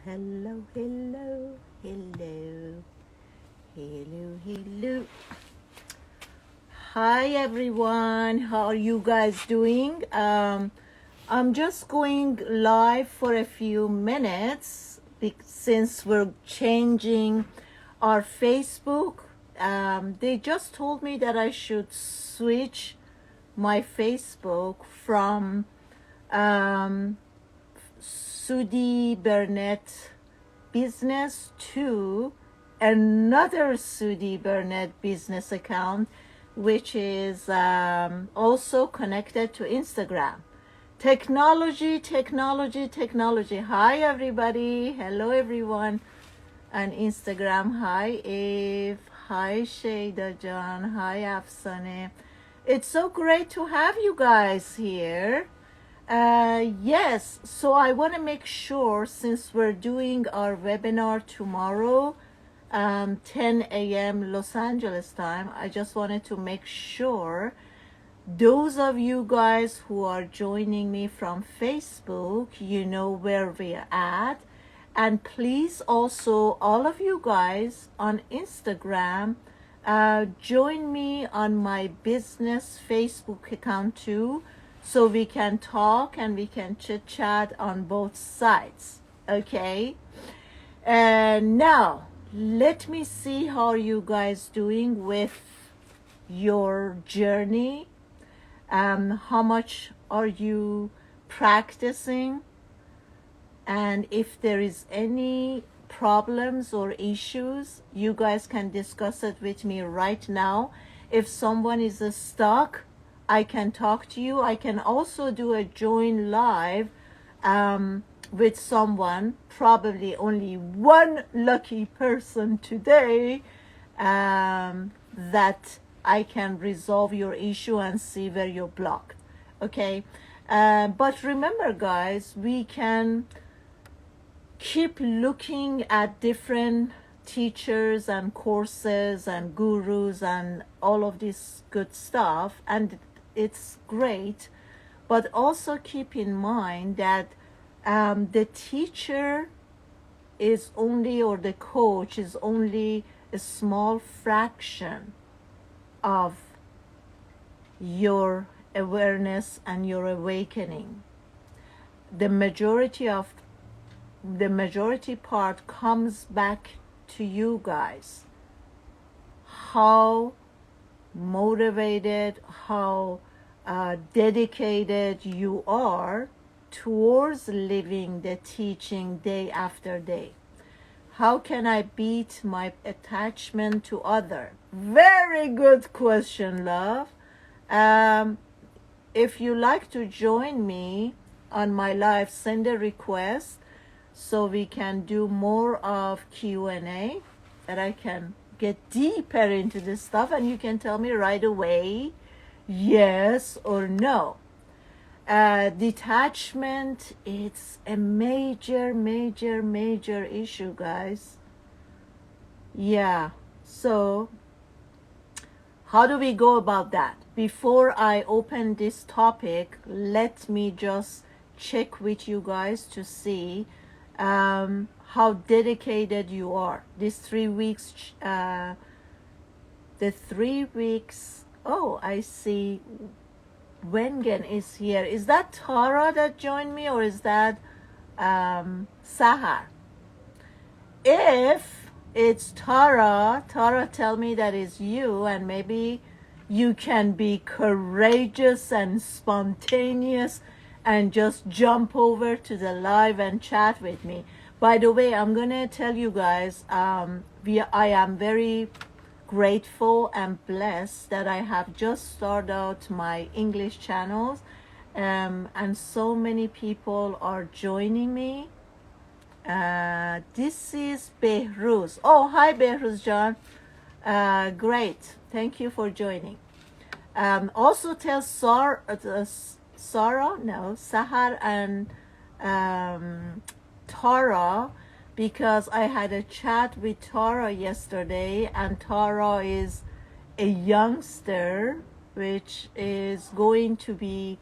hello, hello, hello, hello, hello. Hi everyone, how are you guys doing? I'm just going live for a few minutes since we're changing our Facebook. They just told me that I should switch my Facebook from Sudi Burnett business to another Sudi Burnett business account, which is also connected to Instagram. Technology. Hi everybody. Hello everyone on Instagram. Hi Eve. Hi Shayda John. Hi Afsane. It's so great to have you guys here. Yes, so I want to make sure, since we're doing our webinar tomorrow, 10 a.m. Los Angeles time, I just wanted to make sure those of you guys who are joining me from Facebook, you know where we're at. And please also, all of you guys on Instagram, join me on my business Facebook account too, so we can talk and we can chit chat on both sides. Okay, and now let me see how you guys doing with your journey. How much are you practicing, and if there is any problems or issues, you guys can discuss it with me right now. If someone is stuck, I can talk to you. I can also do a join live with someone, probably only one lucky person today, that I can resolve your issue and see where you're blocked. Okay, but remember guys, we can keep looking at different teachers and courses and gurus and all of this good stuff, and it's great, but also keep in mind that the teacher is only, or the coach is only a small fraction of your awareness and your awakening. The majority part comes back to you guys. How motivated, how dedicated you are towards living the teaching day after day. How can I beat my attachment to other? Very good question, love. If you like to join me on my live, send a request so we can do more of Q&A, that I can get deeper into this stuff and you can tell me right away yes or no. Detachment, it's a major issue, guys. Yeah, so how do we go about that? Before I open this topic, let me just check with you guys to see how dedicated you are. These 3 weeks, the 3 weeks, oh, I see Wengen is here. Is that Tara that joined me, or is that Sahar? If it's Tara, tell me that is you, and maybe you can be courageous and spontaneous and just jump over to the live and chat with me. By the way, I'm going to tell you guys, I am very grateful and blessed that I have just started out my English channels, and so many people are joining me. This is Behruz. Oh, hi Behruz John. Great. Thank you for joining. Also tell Sahar and Tara, because I had a chat with Tara yesterday, and Tara is a youngster which is going to be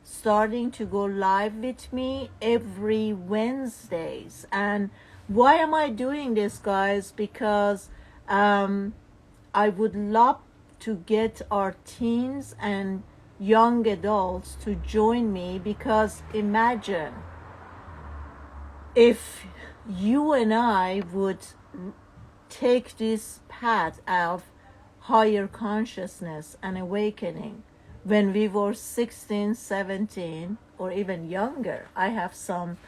starting to go live with me every Wednesdays. And why am I doing this, guys? Because I would love to get our teens and young adults to join me, because imagine if you and I would take this path of higher consciousness and awakening when we were 16, 17, or even younger. I have some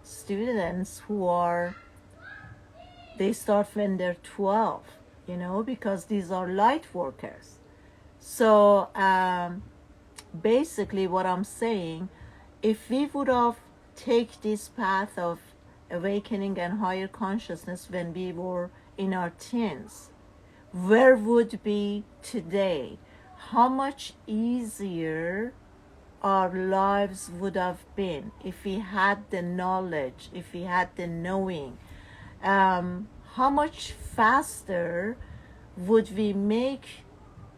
students who they start when they're 12, you know, because these are light workers. So basically what I'm saying, if we would have take this path of awakening and higher consciousness when we were in our teens, where would be today? How much easier our lives would have been if we had the knowledge, if we had the knowing. How much faster would we make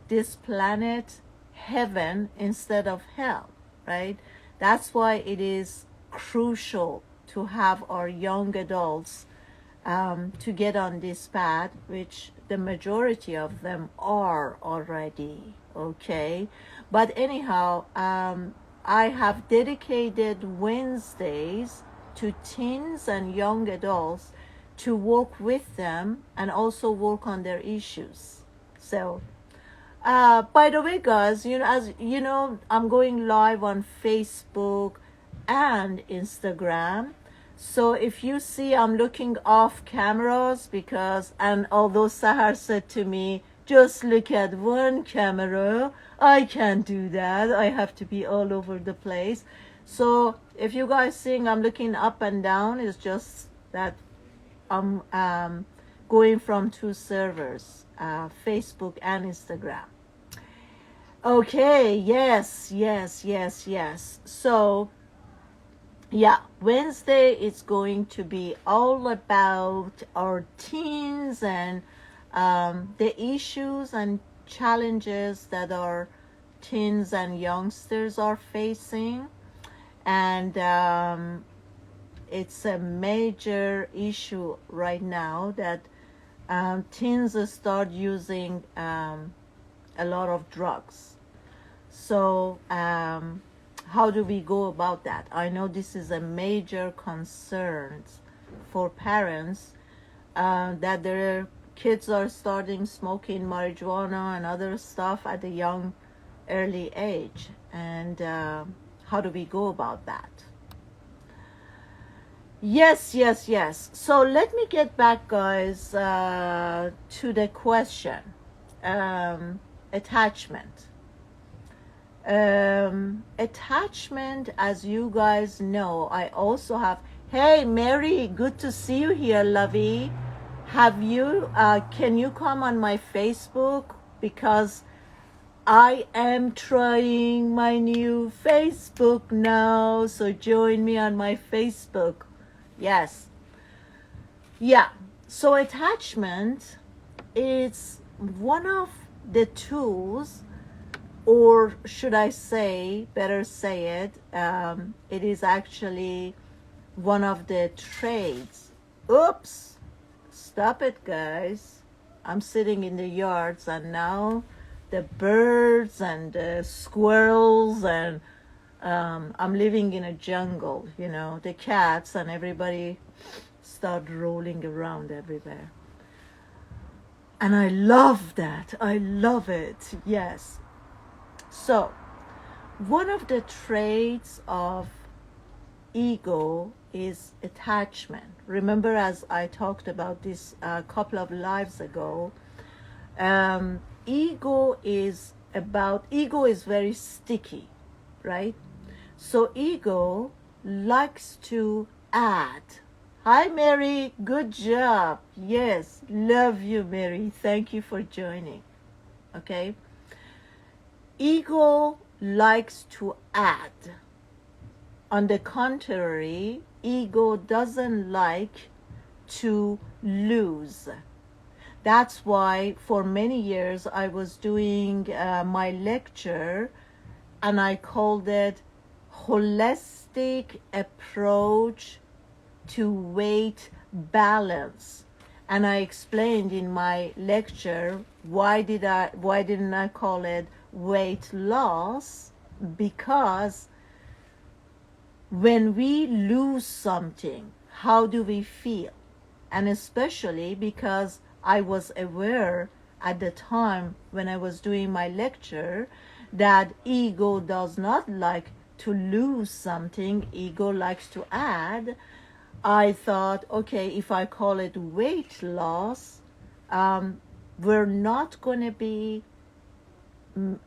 this planet heaven instead of hell, right? That's why it is crucial to have our young adults to get on this path, which the majority of them are already, okay? But anyhow, I have dedicated Wednesdays to teens and young adults to work with them and also work on their issues. So, by the way, guys, you know, as you know, I'm going live on Facebook and Instagram. So if you see I'm looking off cameras, because, and although Sahar said to me, just look at one camera, I can't do that. I have to be all over the place. So if you guys seeing I'm looking up and down, it's just that I'm going from two servers, Facebook and Instagram. Okay, yes. So yeah, Wednesday is going to be all about our teens and the issues and challenges that our teens and youngsters are facing. And it's a major issue right now that teens start using a lot of drugs. So how do we go about that? I know this is a major concern for parents, that their kids are starting smoking marijuana and other stuff at a young, early age. And how do we go about that? Yes. So let me get back, guys, to the question. Attachment. Attachment, as you guys know, I also have. Hey Mary, good to see you here, lovey. Have you can you come on my Facebook, because I am trying my new Facebook now, so join me on my Facebook. Yes. Yeah, so attachment is one of the tools, or should I say, better say it, it is actually one of the traits. Oops, stop it, guys. I'm sitting in the yards, and now the birds and the squirrels, and I'm living in a jungle, you know, the cats and everybody start rolling around everywhere. And I love that. I love it. Yes. So, one of the traits of ego is attachment. Remember, as I talked about this a couple of lives ago, ego is very sticky, right? So ego likes to add. Hi Mary, good job. Yes, love you Mary. Thank you for joining. Okay. Ego likes to add. On the contrary, ego doesn't like to lose. That's why for many years I was doing my lecture and I called it holistic approach to weight balance. And I explained in my lecture why didn't I call it weight loss? Because when we lose something, how do we feel? And especially because I was aware at the time when I was doing my lecture that ego does not like to lose something, ego likes to add. I thought, okay, if I call it weight loss, we're not going to be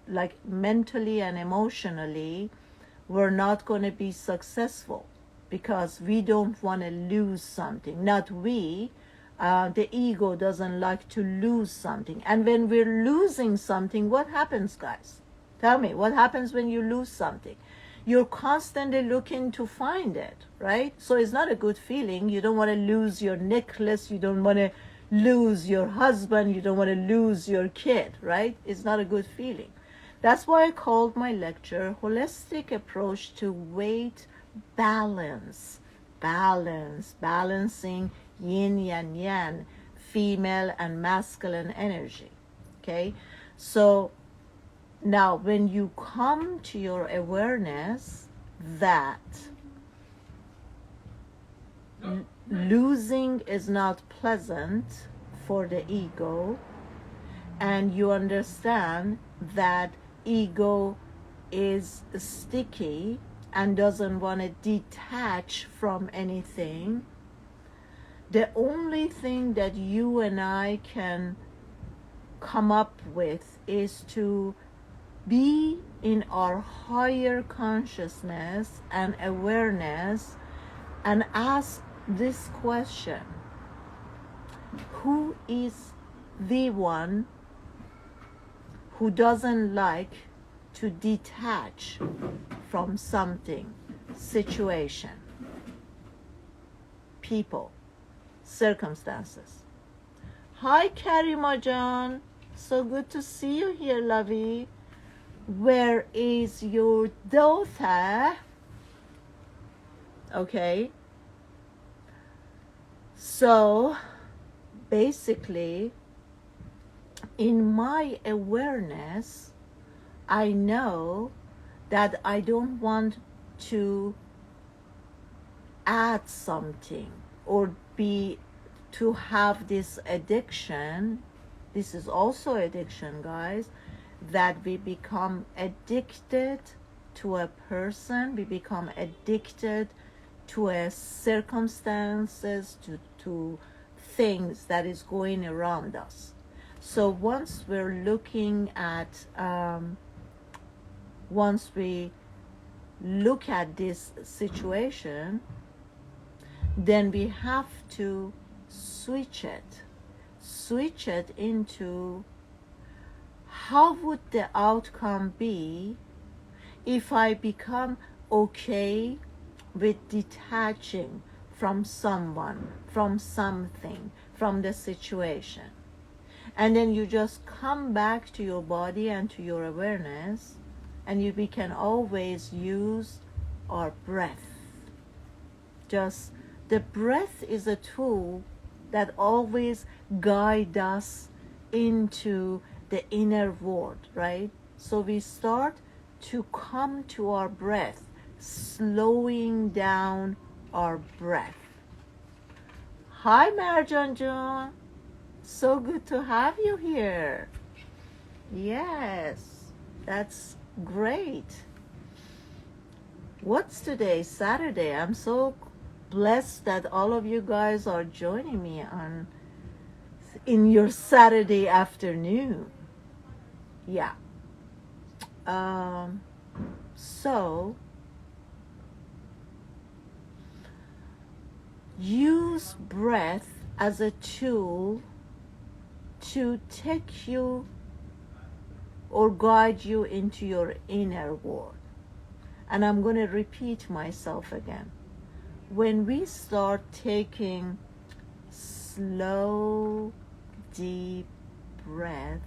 like mentally and emotionally, we're not going to be successful because we don't want to lose something. Not we. The ego doesn't like to lose something. And when we're losing something, what happens, guys? Tell me, what happens when you lose something? You're constantly looking to find it, right? So it's not a good feeling. You don't want to lose your necklace. You don't want to lose your husband. You don't want to lose your kid, right? It's not a good feeling. That's why I called my lecture Holistic Approach to Weight Balance. Balancing yin and yang, female and masculine energy. Okay? So now when you come to your awareness that losing is not pleasant for the ego, and you understand that ego is sticky and doesn't want to detach from anything, the only thing that you and I can come up with is to be in our higher consciousness and awareness and ask this question: who is the one who doesn't like to detach from something, situation, people, circumstances? Hi, Karima John. So good to see you here, lovey. Where is your daughter? Okay. So, basically, in my awareness, I know that I don't want to add something or to have this addiction. This is also addiction, guys, that we become addicted to a person, we become addicted to a circumstances, to things that is going around us. So once we're looking at, once we look at this situation, then we have to switch it into how would the outcome be if I become okay with detaching from someone, from something, from the situation. And then you just come back to your body and to your awareness, and we can always use our breath. Just the breath is a tool that always guides us into the inner world, right? So we start to come to our breath, slowing down our breath. Hi, Marjan John. So good to have you here. Yes, that's great. What's today? Saturday. I'm so blessed that all of you guys are joining me in your Saturday afternoon. Yeah. So use breath as a tool to take you or guide you into your inner world. And I'm going to repeat myself again. When we start taking slow, deep breath,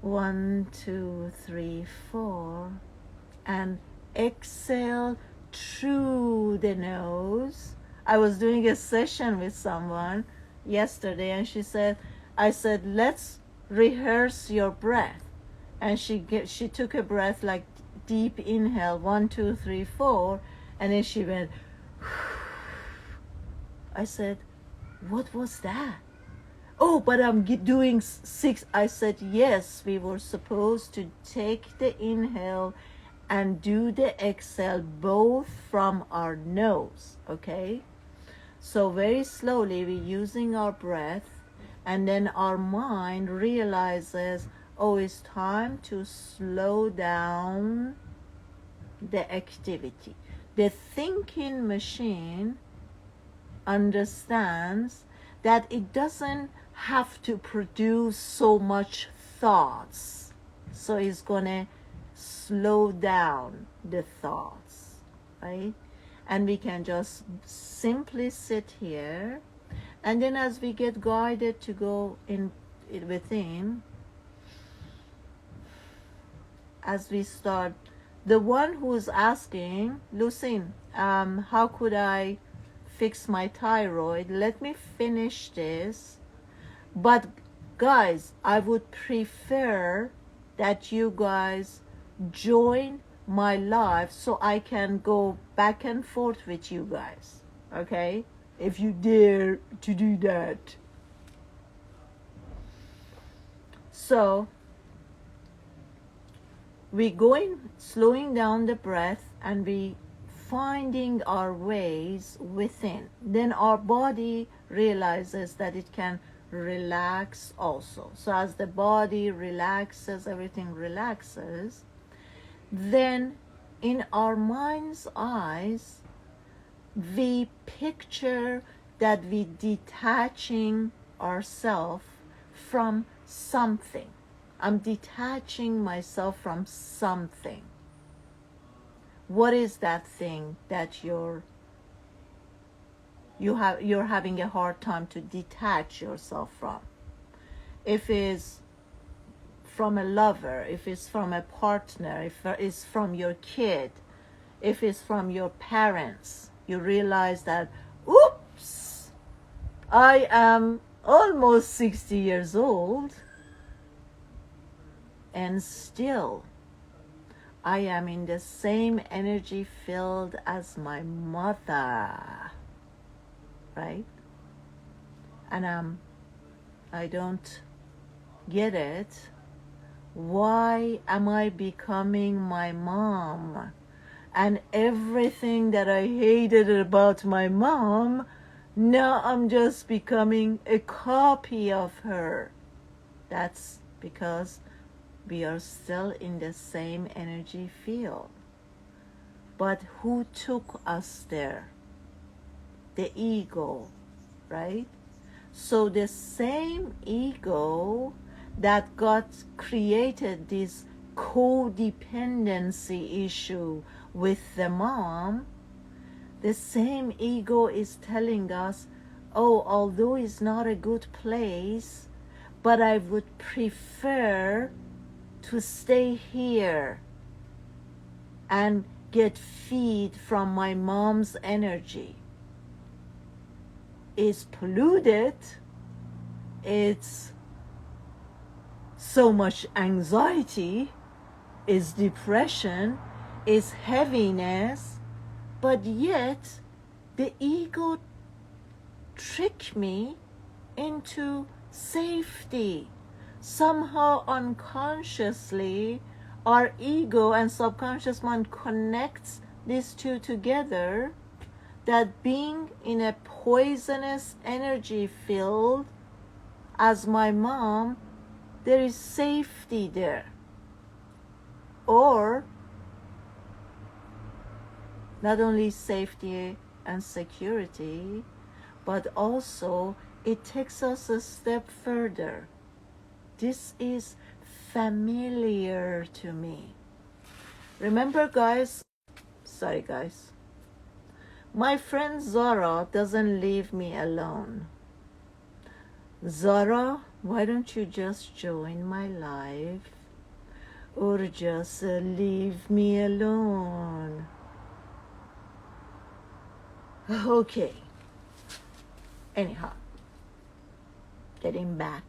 1, 2, 3, 4, and exhale through the nose. I was doing a session with someone yesterday, and I said, let's rehearse your breath. And she took a breath, like deep inhale, 1, 2, 3, 4, and then she went. I said, what was that? Oh, but I'm doing 6. I said, yes, we were supposed to take the inhale and do the exhale both from our nose, okay? So very slowly we're using our breath, and then our mind realizes, oh, it's time to slow down the activity. The thinking machine understands that it doesn't have to produce so much thoughts, so it's gonna slow down the thoughts, right? And we can just simply sit here, and then as we get guided to go in within, as we start, the one who's asking, Lucine, how could I fix my thyroid? Let me finish this. But guys, I would prefer that you guys join my live so I can go back and forth with you guys, okay? If you dare to do that. So we slowing down the breath, and we finding our ways within. Then our body realizes that it can relax also. So as the body relaxes, everything relaxes, then in our mind's eyes, we picture that we detaching ourselves from something. I'm detaching myself from something. What is that thing that you're having a hard time to detach yourself from? If it's from a lover, if it's from a partner, if it's from your kid, if it's from your parents, you realize that, oops, I am almost 60 years old, and still I am in the same energy field as my mother, right? And I don't get it. Why am I becoming my mom? And everything that I hated about my mom, now I'm just becoming a copy of her. That's because we are still in the same energy field. But who took us there? The ego, right? So the same ego that created this codependency issue with the mom, the same ego is telling us, oh, although it's not a good place, but I would prefer to stay here and get feed from my mom's energy. It's polluted, it's so much anxiety, it's depression, it's heaviness, but yet the ego tricked me into safety. Somehow unconsciously, our ego and subconscious mind connects these two together, that being in a poisonous energy field as my mom, there is safety there. Or not only safety and security, but also it takes us a step further. This is familiar to me. Remember, guys, sorry guys, my friend Zara doesn't leave me alone. Zara, why don't you just join my live or just leave me alone. Okay. Anyhow, getting back.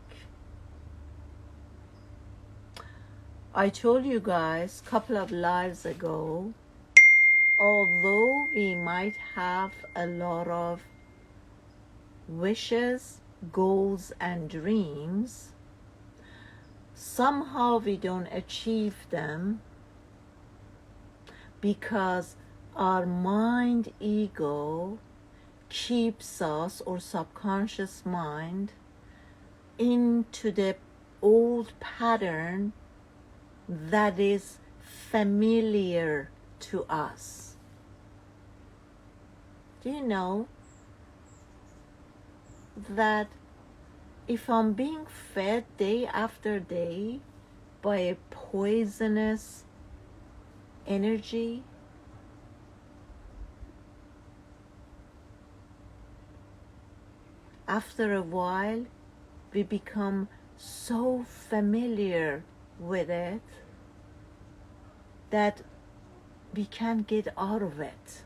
I told you guys a couple of lives ago, although we might have a lot of wishes, goals, and dreams, somehow we don't achieve them because our mind ego keeps us, or subconscious mind, into the old pattern that is familiar to us. Do you know that if I'm being fed day after day by a poisonous energy, after a while we become so familiar with it that we can't get out of it.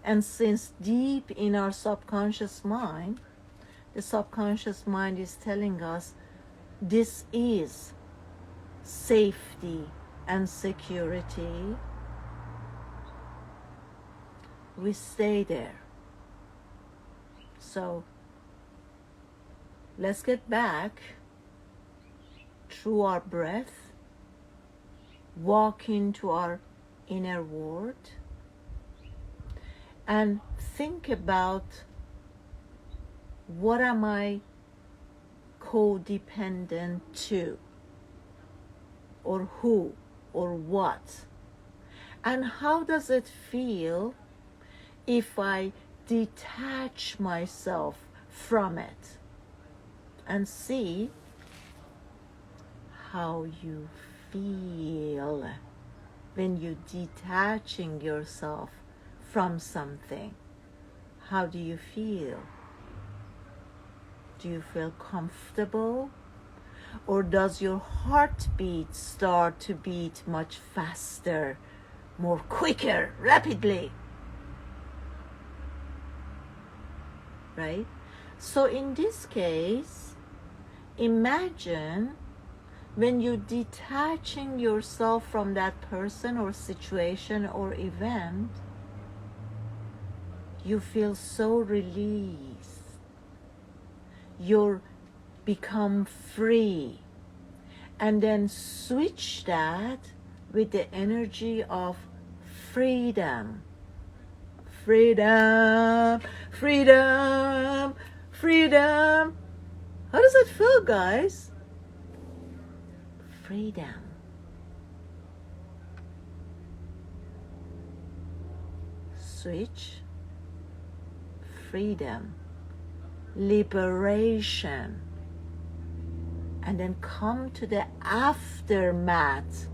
And since deep in our subconscious mind, the subconscious mind is telling us this is safety and security, we stay there. So let's get back through our breath, walk into our inner world, and think about, what am I codependent to, or who, or what, and how does it feel if I detach myself from it, and see how you feel when you detaching yourself from something. How do you feel? Do you feel comfortable? Or does your heartbeat start to beat much faster, more quicker, rapidly? Right? So in this case, imagine when you're detaching yourself from that person or situation or event, you feel so released. You're become free. And then switch that with the energy of freedom. Freedom, freedom, freedom. How does it feel, guys? Freedom. Switch. Freedom. Liberation. And then come to the aftermath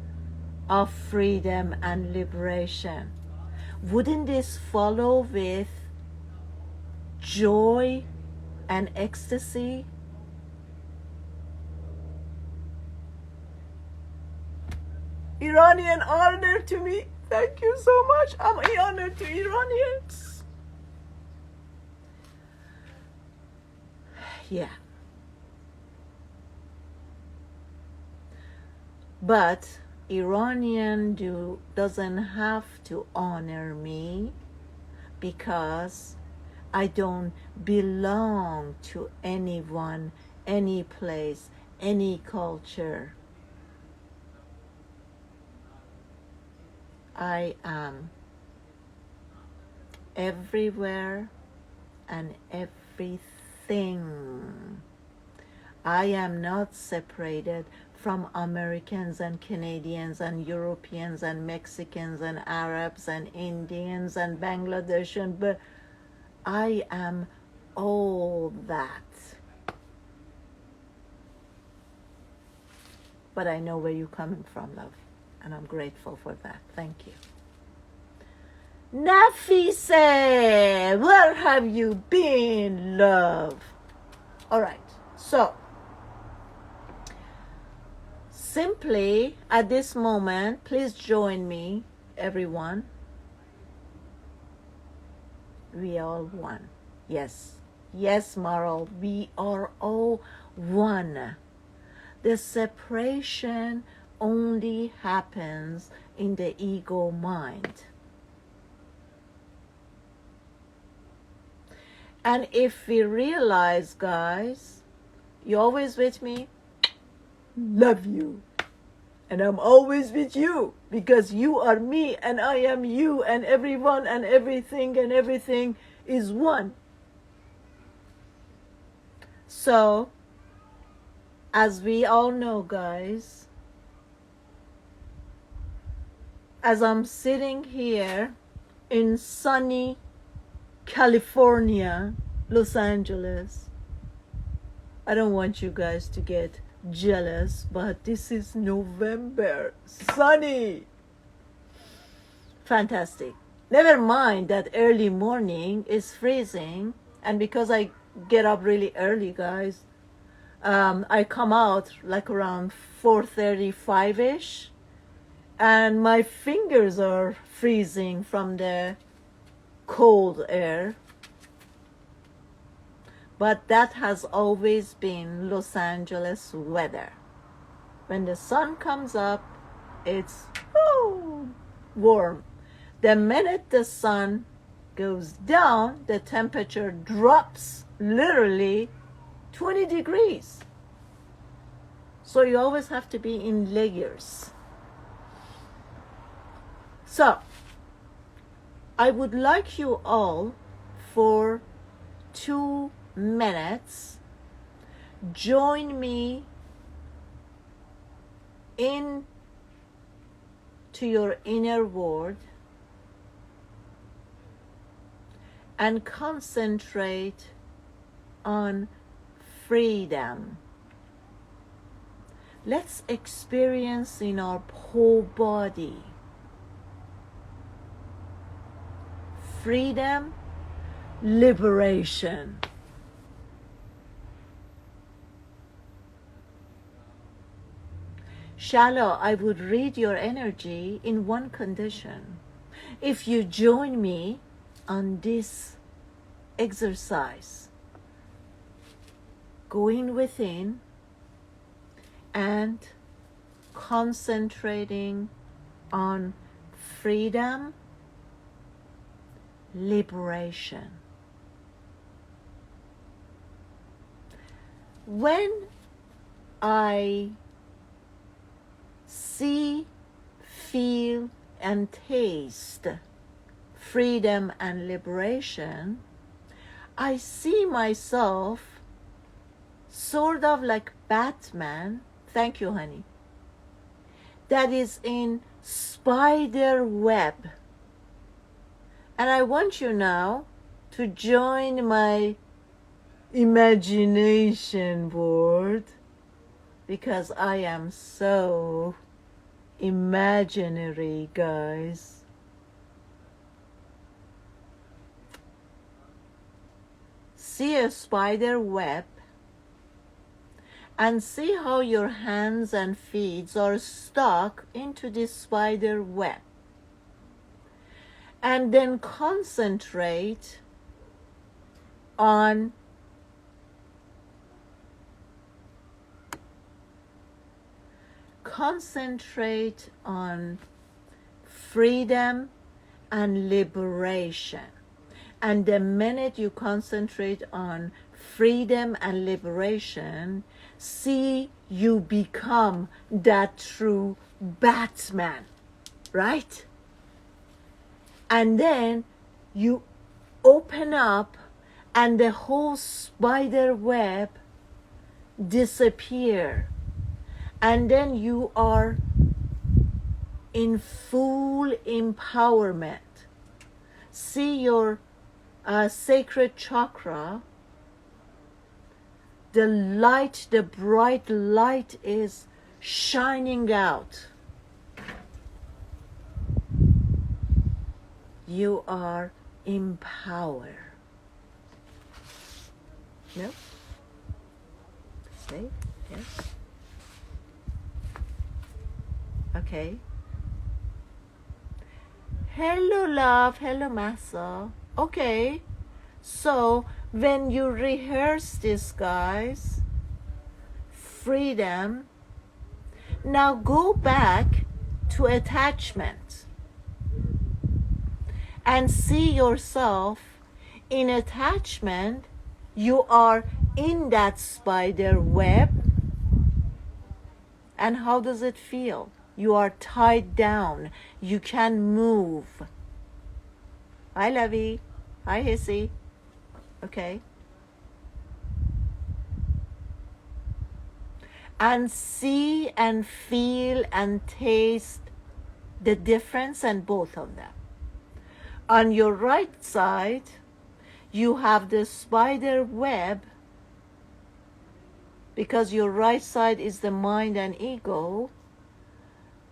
of freedom and liberation. Wouldn't this follow with joy and ecstasy? Iranian honor to me. Thank you so much. I'm honored to Iranians. Yeah. But Iranian doesn't have to honor me because I don't belong to anyone, any place, any culture. I am everywhere and everything. I am not separated from Americans and Canadians and Europeans and Mexicans and Arabs and Indians and Bangladeshians, but I am all that. But I know where you're coming from, love, and I'm grateful for that. Thank you. Nafise, where have you been, love? All right, so simply at this moment, please join me, everyone. We are one. Yes. Yes, Marl, we are all one. The separation only happens in the ego mind. And if we realize, guys, you always with me? Love you. And I'm always with you because you are me and I am you and everyone and everything is one. So, as we all know, guys, as I'm sitting here in sunny California, Los Angeles, I don't want you guys to get jealous, but this is November, sunny, fantastic. Never mind that early morning is freezing, and because I get up really early, guys, I come out like around 4:35ish, and my fingers are freezing from the cold air. But that has always been Los Angeles weather. When the sun comes up, it's warm. The minute the sun goes down, the temperature drops literally 20 degrees. So you always have to be in layers. So, I would like you all for 2 minutes, join me in to your inner world and concentrate on freedom. Let's experience in our whole body freedom, liberation. Shallow, I would read your energy in one condition. If you join me on this exercise, going within and concentrating on freedom, liberation. When I see, feel, and taste freedom and liberation, I see myself sort of like Batman, thank you, honey, that is in spider web. And I want you now to join my imagination board because I am so imaginary, guys. See a spider web and see how your hands and feet are stuck into this spider web. And then concentrate on freedom and liberation. And the minute you concentrate on freedom and liberation, see you become that true Batman, right? And then you open up and the whole spider web disappear. And then you are in full empowerment. See your sacred chakra. The light, the bright light is shining out. You are empowered. No? Stay? Yes? Okay. Hello, love. Hello, Massa. Okay. So, when you rehearse this, guys, freedom, now go back to attachment and see yourself in attachment. You are in that spider web. And how does it feel? You are tied down. You can move. Hi, Lovey. Hi, Hissy. Okay. And see and feel and taste the difference in both of them. On your right side, you have the spider web, because your right side is the mind and ego,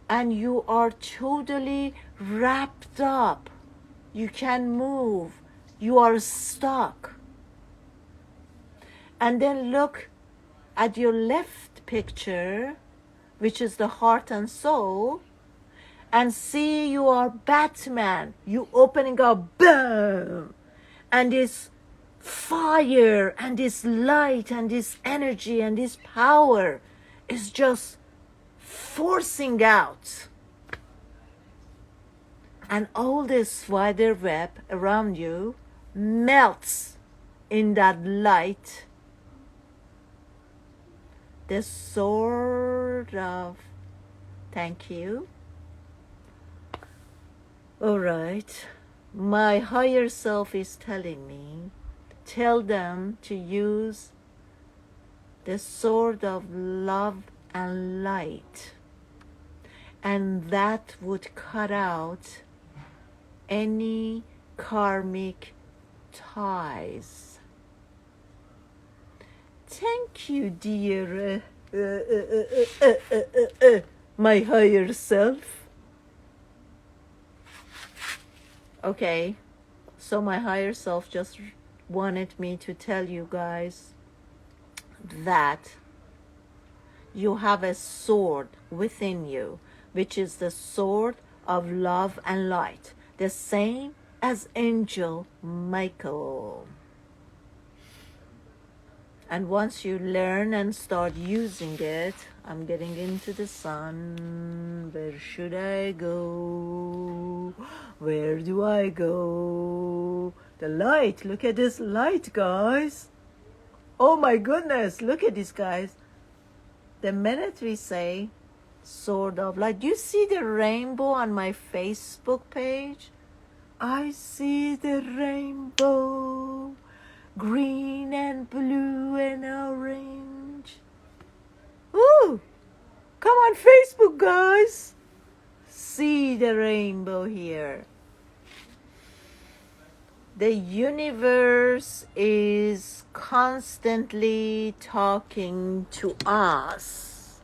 and you are totally wrapped up. You can move. You are stuck. And then look at your left picture, which is the heart and soul, and see you are Batman. You opening up, boom, and this fire and this light and this energy and this power is just forcing out. And all this spider web around you melts in that light. This sort of, thank you. All right, my higher self is telling me, tell them to use the sword of love and light, and that would cut out any karmic ties. Thank you, dear my higher self. Okay, so my higher self just wanted me to tell you guys that you have a sword within you, which is the sword of love and light, the same as Angel Michael. And once you learn and start using it, I'm getting into the sun. Where should I go? Where do I go? The light. Look at this light, guys. Oh my goodness. Look at this, guys. The minute we say sword of light, do you see the rainbow on my Facebook page? I see the rainbow. Green and blue and orange. Ooh, come on Facebook, guys. See the rainbow here. The universe is constantly talking to us.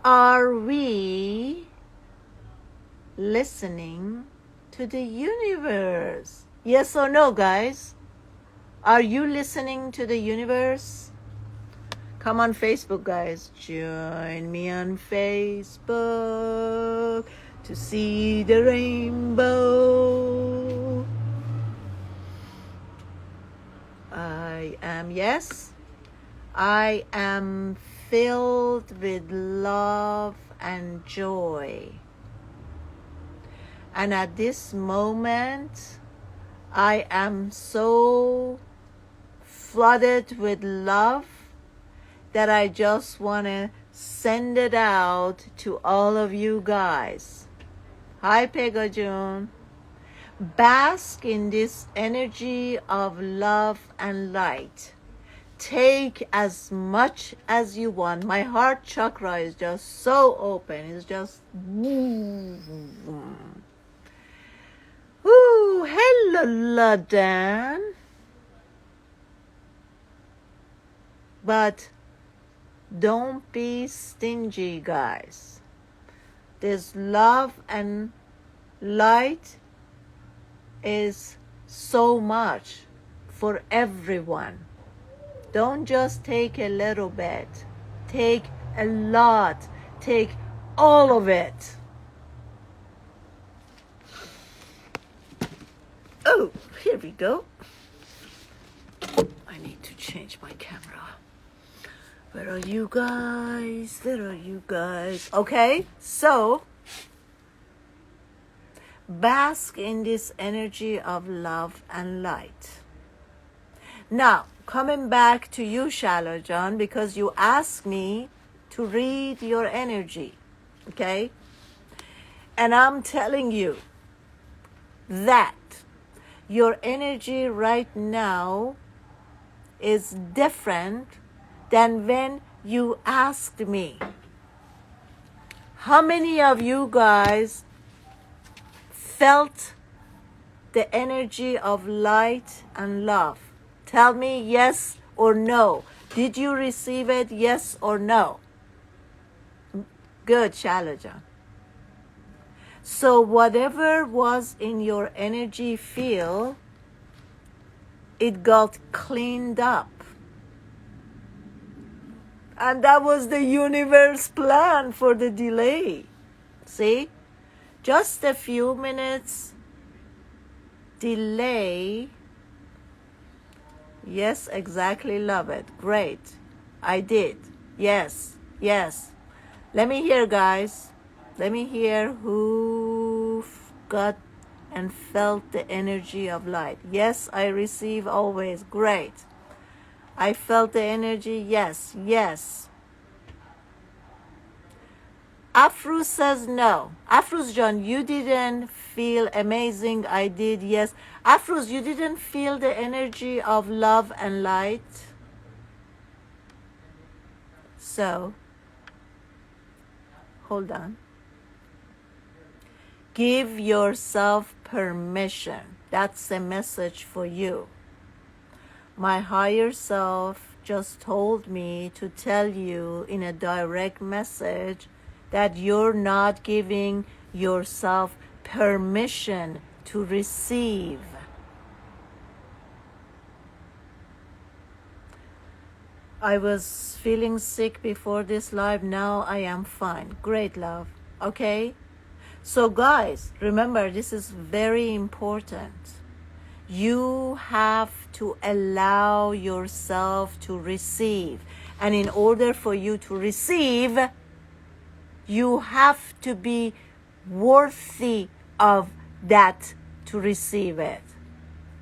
Are we listening to the universe? Yes or no, guys? Are you listening to the universe? Come on Facebook, guys. Join me on Facebook to see the rainbow. I am filled with love and joy. And at this moment, I am so flooded with love that I just want to send it out to all of you guys. Hi, Pegajun. Bask in this energy of love and light. Take as much as you want. My heart chakra is just so open. It's just... Ooh, hello, Ladan. But don't be stingy, guys. This love and light is so much for everyone. Don't just take a little bit. Take a lot. take all of it. Oh, here we go. I need to change my camera. Where are you guys? Where are you guys? Okay, so bask in this energy of love and light. Now, coming back to you, Shallow John, because you asked me to read your energy, okay? And I'm telling you that your energy right now is different than when you asked me. How many of you guys felt the energy of light and love? Tell me yes or no. Did you receive it, yes or no? Good, Shallow John. So whatever was in your energy field, it got cleaned up. And that was the universe plan for the delay. See? Just a few minutes delay. Yes, exactly, love it. Great. I did. Yes, yes. Let me hear, guys. Let me hear who got and felt the energy of light. Yes, I receive always. Great. I felt the energy. Yes, yes. Afruz says no. Afruz John, you didn't feel amazing. I did. Yes. Afruz, you didn't feel the energy of love and light. So, hold on. Give yourself permission. That's a message for you. My higher self just told me to tell you in a direct message that you're not giving yourself permission to receive. I was feeling sick before this live. Now I am fine. Great, love. Okay? So guys, remember, this is very important. You have to allow yourself to receive. And in order for you to receive, you have to be worthy of that to receive it.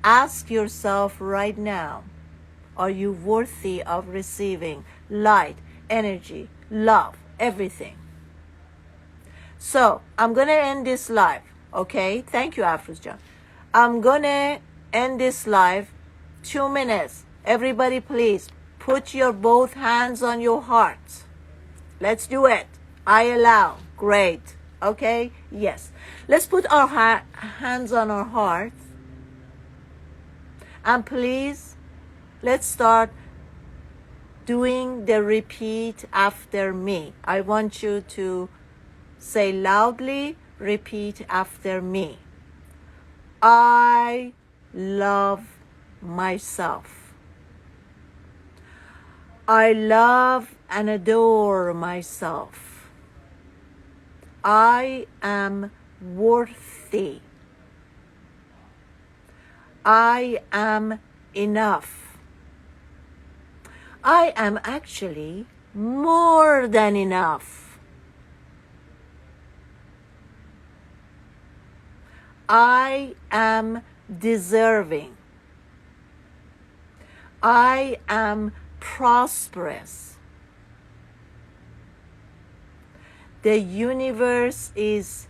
Ask yourself right now, are you worthy of receiving light, energy, love, everything? So, I'm going to end this live, okay? Thank you, Afruz John. I'm going to end this live 2 minutes. Everybody, please, put your both hands on your heart. Let's do it. I allow. Great. Okay? Yes. Let's put our hands on our heart. And please, let's start doing the repeat after me. I want you to say loudly, repeat after me. I love myself. I love and adore myself. I am worthy. I am enough. I am actually more than enough. I am deserving. I am prosperous. The universe is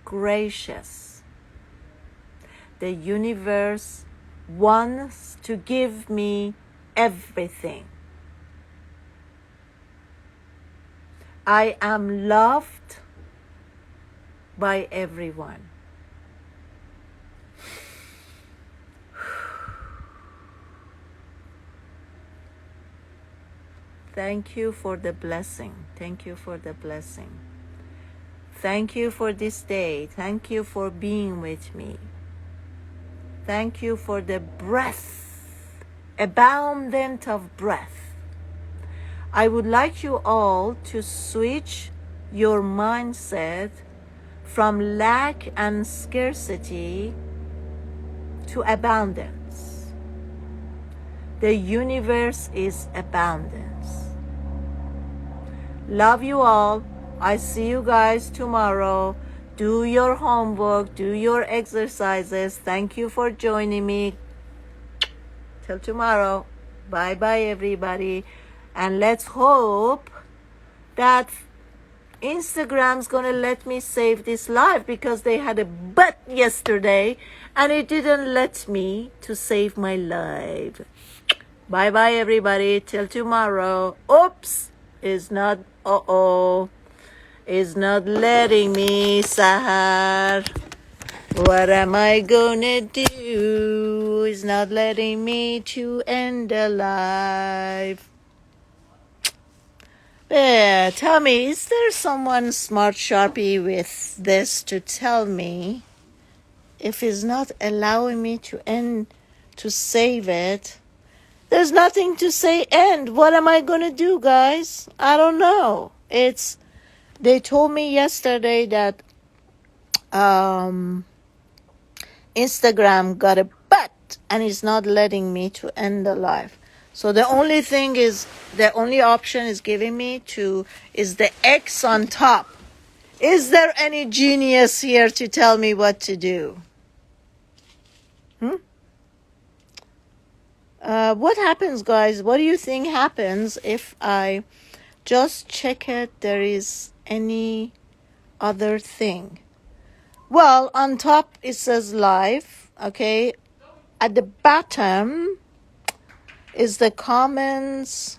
gracious. The universe wants to give me everything. I am loved by everyone. Thank you for the blessing. Thank you for the blessing. Thank you for this day. Thank you for being with me. Thank you for the breath, abundant of breath. I would like you all to switch your mindset from lack and scarcity to abundance. The universe is abundance. Love you all. I see you guys tomorrow. Do your homework, do your exercises. Thank you for joining me. Till tomorrow. Bye bye everybody. And let's hope that Instagram's gonna let me save this live, because they had a but yesterday and it didn't let me to save my live. Bye bye everybody. Till tomorrow. Oops. Is not is not letting me, Sahar. What am I gonna do? Is not letting me to end the live. Yeah, tell me, is there someone smart sharpie with this to tell me if it's not allowing me to end, to save it? There's nothing to say end. What am I gonna do, guys? I don't know. They told me yesterday that Instagram got a but and it's not letting me to end the live. So the only option is giving me is the X on top. Is there any genius here to tell me what to do? What happens, guys? What do you think happens if I just check it? There is any other thing? Well, on top it says live. Okay. At the bottom is the comments.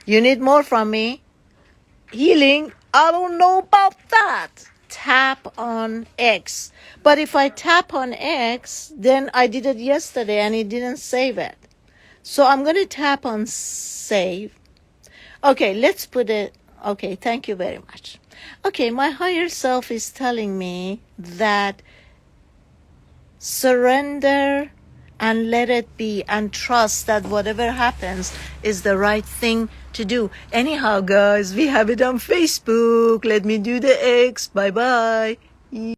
You need more from me. Healing. I don't know about that. Tap on X. But if I tap on X, then I did it yesterday and it didn't save it. So I'm going to tap on save. Okay, let's put it. Okay, thank you very much. Okay, my higher self is telling me that surrender and let it be, and trust that whatever happens is the right thing to do. Anyhow, guys, we have it on Facebook. Let me do the X. Bye-bye.